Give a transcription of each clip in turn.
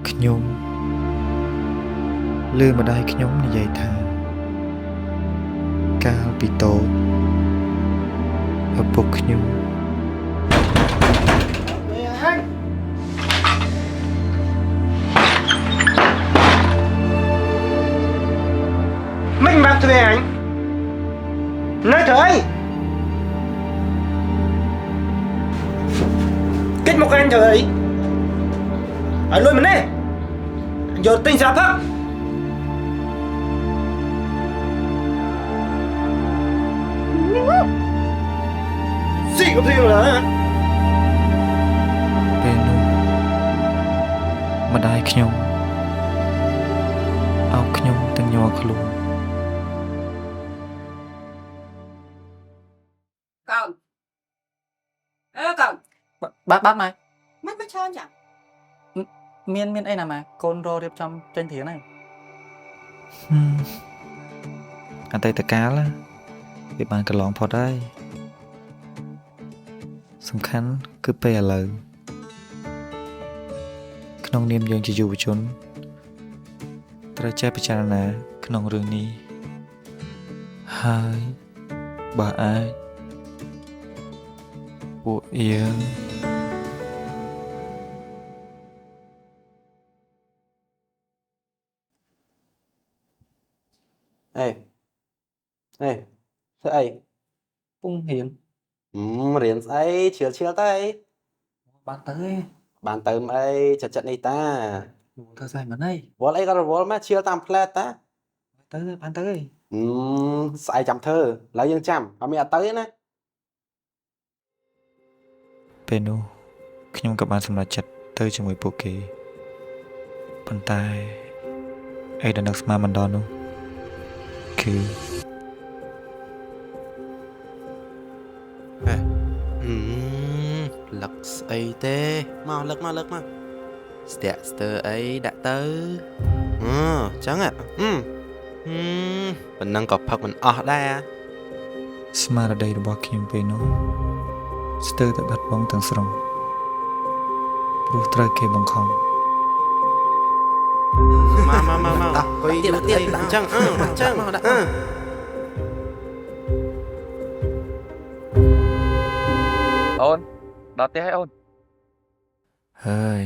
ខ្ញុំលឺម្ដាយខ្ញុំនិយាយថាកាលពីតូចឪពុកខ្ញុំមិនបានធ្វើអញនៅធ្វើអីកិច្ចមកអញធ្វើអីឲ្យលុយម្នេះយកទិញស្រាផឹកស៊ីក៏ព្រៀងឡើយពេលនោះម្ដាយខ្ញុំអោបខ្ញុំទាំងញ័រខ្លួន Con con បាទម៉ែ mắt mắt trơn chẳng មានអីណាម៉ែកូនររៀបចំចេញធៀនហើយ អតីតកាលវាបានកន្លងផុតហើយសំខាន់គឺពេលឥឡូវក្នុងនាមយើងជាយុវជនត្រូវចេះពិចារណាក្នុងរឿងនេះហើយបើអាចពួកយើង Ê, ê, thế ấy, ពុំរៀន riêng ấy, chill tay, បានទៅឯង bàn tầm ấy, chật này ta, ធ្វើស្អីមិនអី vốn ấy có vốn mà chill tam plate ta, ទៅបានទៅឯង sai chăm thơ, lấy dương chăm, mà mẹ tới nè, ពេលនោះខ្ញុំក៏បានសម្រេចចិត្តទៅជាមួយពួកគេប៉ុន្តែអីដែលនឹកស្មានមិនដល់នោះគឺ lật ấy tê, mau lật mà, step ấy đã tới, chẳng ạ, mình đang cọp phật mình ở đây à, ស្មារតីរបស់ខ្ញុំពេលនោះស្ទើរតែបាត់បង់ទាំងស្រុងព្រោះត្រូវគេបង្ខំ mà, coi tiệt, chẳng, mau đã, ôn ដល់ផ្ទះហើយអូន ហើយ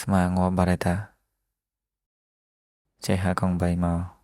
ស្មាងាប់បាត់ហើយតាចេះហៅកង់3មក